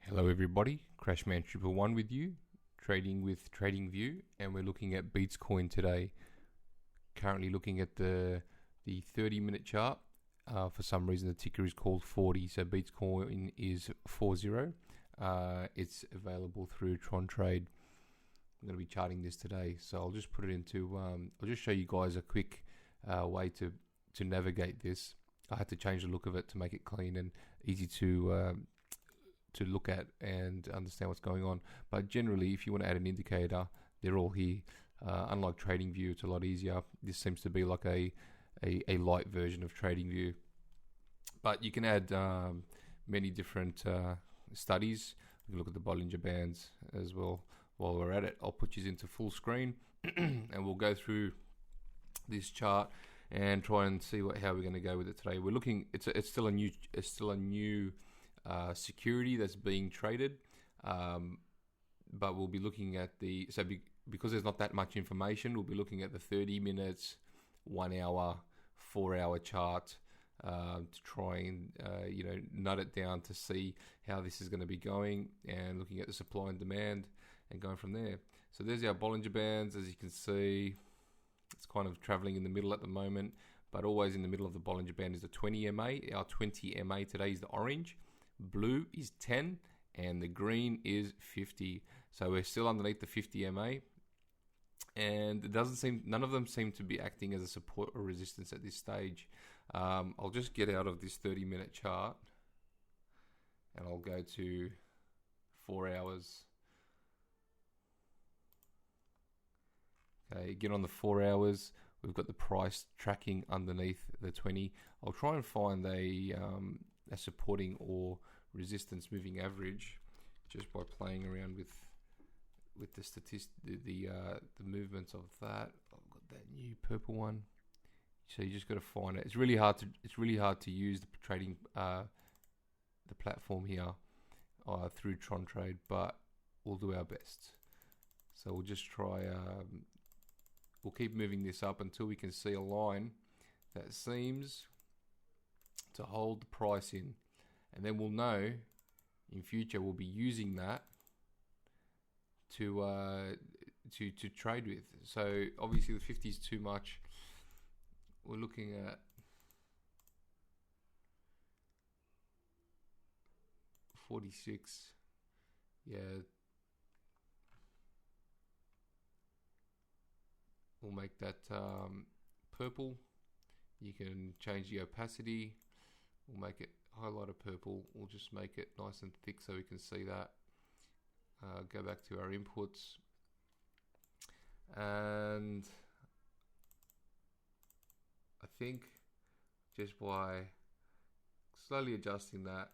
Hello everybody, Crashman 111 with you, trading with TradingView, and we're looking at Beatzcoin today. Currently looking at the 30-minute chart. For some reason the ticker is called 40, so Beatzcoin is 40. It's available through trontrade. I'm going to be charting this today, so I'll just put it into, I'll just show you guys a quick way to navigate this. I had to change the look of it to make it clean and easy to look at and understand what's going on. But generally, if you want to add an indicator, they're all here. Unlike TradingView, it's a lot easier. This seems to be like a light version of TradingView. But you can add many different studies. You can look at the Bollinger Bands as well. While we're at it, I'll put you into full screen and we'll go through this chart and try and see how we're going to go with it today. We're looking. It's still a new security that's being traded, but we'll be looking at because there's not that much information, we'll be looking at the 30 minutes, 1 hour, 4 hour chart to try and nut it down to see how this is going to be going, and looking at the supply and demand and going from there. So there's our Bollinger Bands. As you can see, it's kind of traveling in the middle at the moment, but always in the middle of the Bollinger Band is the 20 MA. Our 20 MA today is the orange, blue is 10, and the green is 50. So we're still underneath the 50 MA, and none of them seem to be acting as a support or resistance at this stage. I'll just get out of this 30-minute chart and I'll go to 4 hours. Okay, get on the 4 hours. We've got the price tracking underneath the 20. I'll try and find a supporting or resistance moving average just by playing around with the movements of that. I've got that new purple one. So you just got to find it. It's really hard to use the trading the platform here through trontrade, but we'll do our best. So we'll just try. We'll keep moving this up until we can see a line that seems to hold the price in, and then we'll know in future we'll be using that to trade with. So obviously the 50 is too much. We're looking at 46. Yeah, we'll make that purple. You can change the opacity. We'll make it highlighter purple. We'll just make it nice and thick so we can see that. Go back to our inputs, and I think just by slowly adjusting that,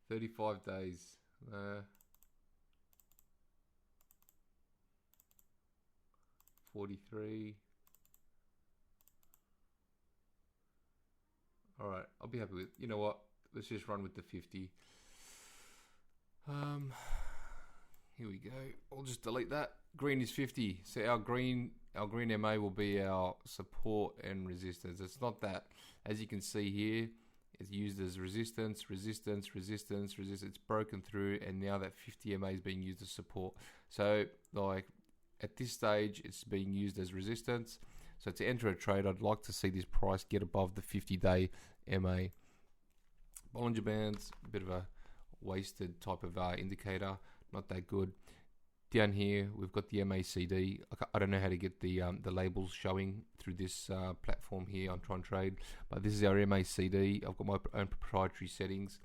35 days, 43. All right, I'll be happy with, you know what, let's just run with the 50. Here we go. I'll just delete that. Green is 50. So our green MA will be our support and resistance. It's not that, as you can see here, it's used as resistance. It's broken through, and now that 50 MA is being used as support. So like at this stage, it's being used as resistance. So to enter a trade, I'd like to see this price get above the 50-day MA. Bollinger Bands, a bit of a wasted type of indicator, not that good. Down here, we've got the MACD. I don't know how to get the labels showing through this platform here on trontrade, but this is our MACD. I've got my own proprietary settings,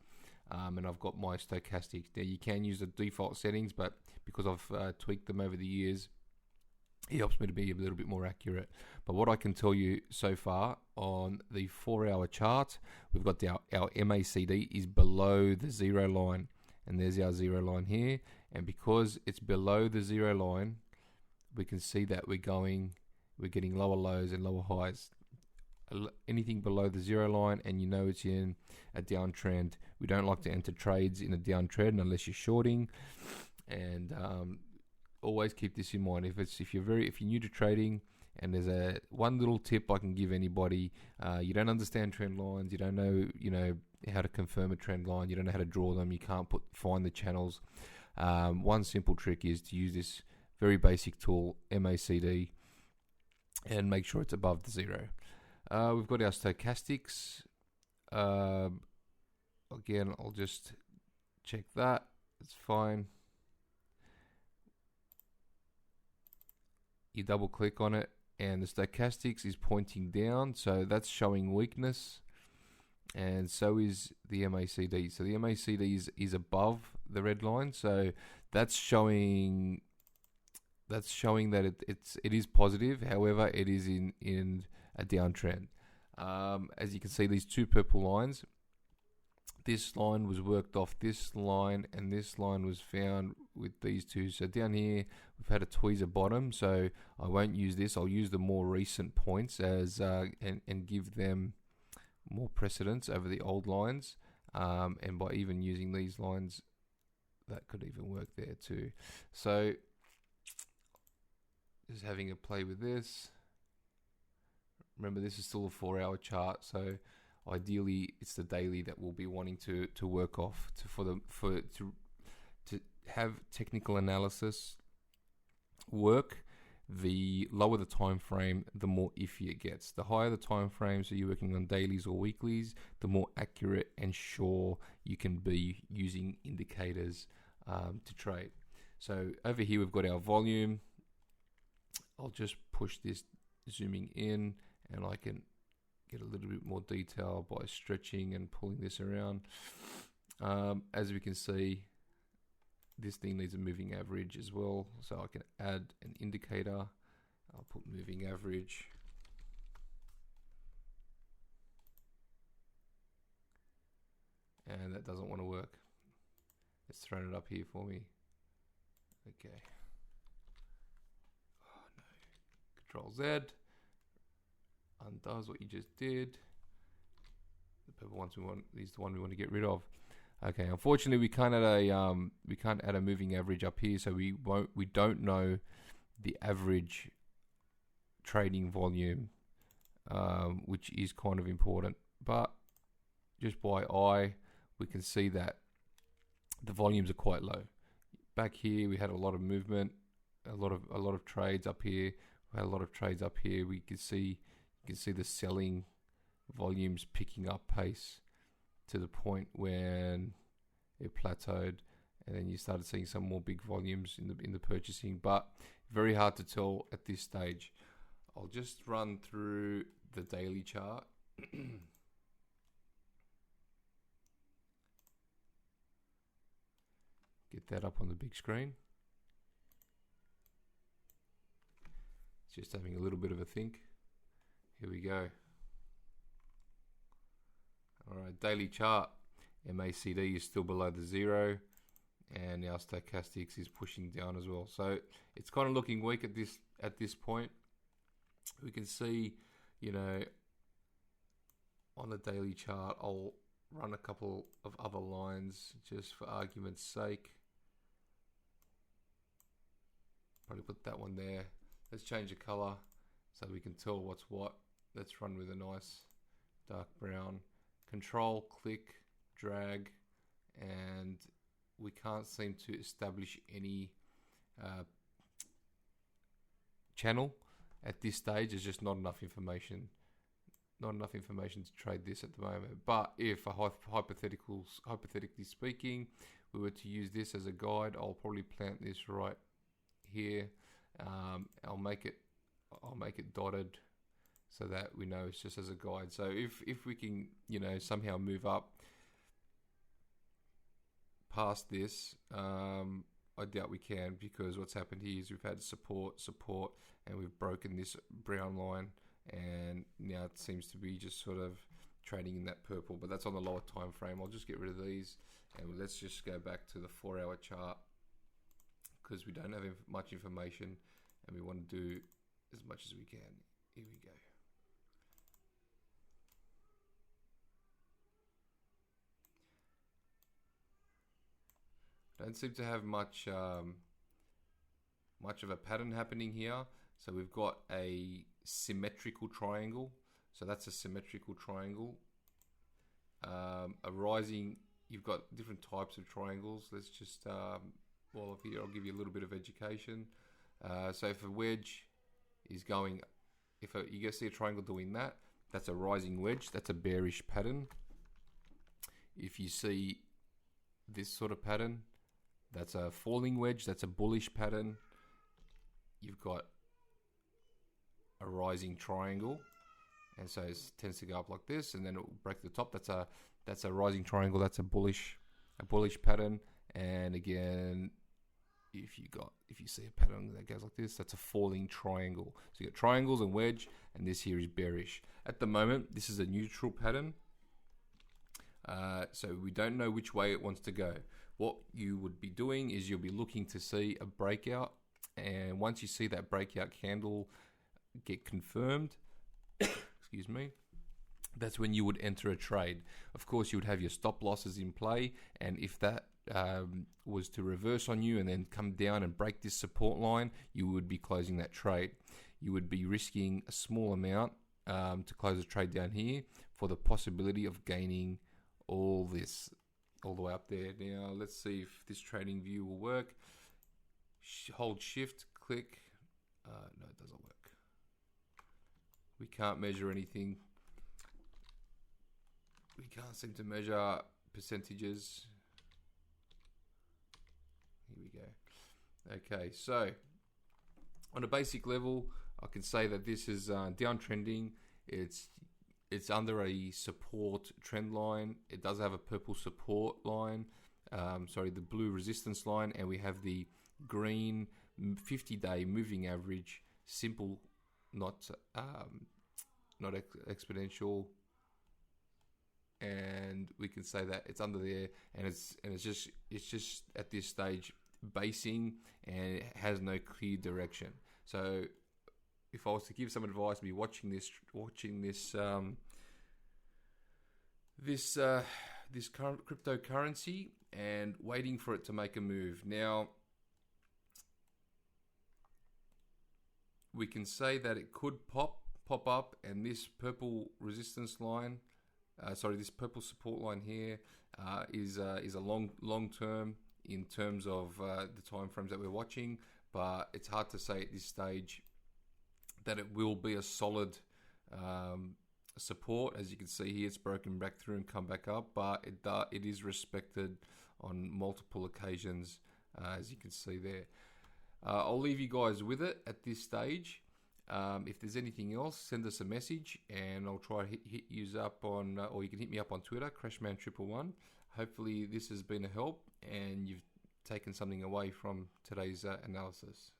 and I've got my stochastic. Now you can use the default settings, but because I've tweaked them over the years, it helps me to be a little bit more accurate. But what I can tell you so far on the 4 hour chart, we've got our MACD is below the zero line, and there's our zero line here. And because it's below the zero line, we can see that we're getting lower lows and lower highs. Anything below the zero line, and you know it's in a downtrend. We don't like to enter trades in a downtrend unless you're shorting, and always keep this in mind. If you're new to trading And there's a one little tip I can give anybody. You don't understand trend lines. You don't know, how to confirm a trend line. You don't know how to draw them. You can't find the channels. One simple trick is to use this very basic tool, MACD, and make sure it's above the 0. We've got our stochastics. Again, I'll just check that. It's fine. You double click on it and the stochastics is pointing down, so that's showing weakness, and so is the MACD. So the MACD is above the red line, so that's showing that it is positive. However, it is in a downtrend. As you can see, these two purple lines, this line was worked off this line, and this line was found with these two. So down here, we've had a tweezer bottom, so I won't use this. I'll use the more recent points as and give them more precedence over the old lines. And by even using these lines, that could even work there too. So just having a play with this. Remember, this is still a 4-hour chart, so ideally it's the daily that we'll be wanting to work off to have technical analysis work. The lower the time frame, the more iffy it gets. The higher the time frame, so you're working on dailies or weeklies, the more accurate and sure you can be using indicators to trade. So over here we've got our volume. I'll just push this, zooming in, and I can get a little bit more detail by stretching and pulling this around. As we can see, this thing needs a moving average as well, so I can add an indicator. I'll put moving average. And that doesn't want to work. It's thrown it up here for me. Okay. Oh no. Control Z. Undoes what you just did. The purple ones we want, these are the one we want to get rid of. Okay, unfortunately we can't add a moving average up here, so we don't know the average trading volume, which is kind of important. But just by eye, we can see that the volumes are quite low. Back here we had a lot of movement, a lot of trades up here. We had a lot of trades up here. You can see the selling volumes picking up pace to the point when it plateaued, and then you started seeing some more big volumes in the purchasing, but very hard to tell at this stage. I'll just run through the daily chart. Get that up on the big screen. It's just having a little bit of a think. Here we go. Alright, daily chart. MACD is still below the 0, and our stochastics is pushing down as well. So it's kind of looking weak at this point. We can see, on the daily chart, I'll run a couple of other lines just for argument's sake. Probably put that one there. Let's change the color so we can tell what's what. Let's run with a nice dark brown. Control, click, drag, and we can't seem to establish any channel at this stage. There's just not enough information. Not enough information to trade this at the moment. But if, hypothetically speaking, we were to use this as a guide, I'll probably plant this right here. I'll make it dotted so that we know it's just as a guide. So if we can, somehow move up past this, I doubt we can, because what's happened here is we've had support, and we've broken this brown line, and now it seems to be just sort of trading in that purple, but that's on the lower time frame. I'll just get rid of these, and let's just go back to the 4-hour chart, because we don't have much information, and we want to do as much as we can. Here we go. Don't seem to have much of a pattern happening here. So we've got a symmetrical triangle. So that's a symmetrical triangle. A rising, you've got different types of triangles. Let's just, well, here I'll give you a little bit of education. So if a wedge is going, you go see a triangle doing that, that's a rising wedge, that's a bearish pattern. If you see this sort of pattern, that's a falling wedge, that's a bullish pattern. You've got a rising triangle, and so it tends to go up like this, and then it will break the top. That's a rising triangle, that's a bullish pattern. And again, if you see a pattern that goes like this, that's a falling triangle. So you got triangles and wedge, and this here is bearish. At the moment, this is a neutral pattern. So we don't know which way it wants to go. What you would be doing is you'll be looking to see a breakout, and once you see that breakout candle get confirmed, excuse me, that's when you would enter a trade. Of course, you would have your stop losses in play, and if that was to reverse on you and then come down and break this support line, you would be closing that trade. You would be risking a small amount to close a trade down here for the possibility of gaining all this all the way up there. Now let's see if this trading view will work. Hold shift, click. No, it doesn't work. We can't measure anything. We can't seem to measure percentages. Here we go. Okay, so on a basic level, I can say that this is downtrending. It's under a support trend line. It does have a purple support line, the blue resistance line, and we have the green 50-day moving average, simple, not exponential, and we can say that it's under there, and it's just at this stage basing, and it has no clear direction. So if I was to give some advice, I'd be watching this current cryptocurrency and waiting for it to make a move. Now, we can say that it could pop up, and this purple resistance line, this purple support line here is a long term in terms of the time frames that we're watching, but it's hard to say at this stage that it will be a solid support. As you can see here, it's broken back through and come back up, but it is respected on multiple occasions, as you can see there. I'll leave you guys with it at this stage. If there's anything else, send us a message, and I'll try to hit you up on, or you can hit me up on Twitter, Crashman111. Hopefully this has been a help, and you've taken something away from today's analysis.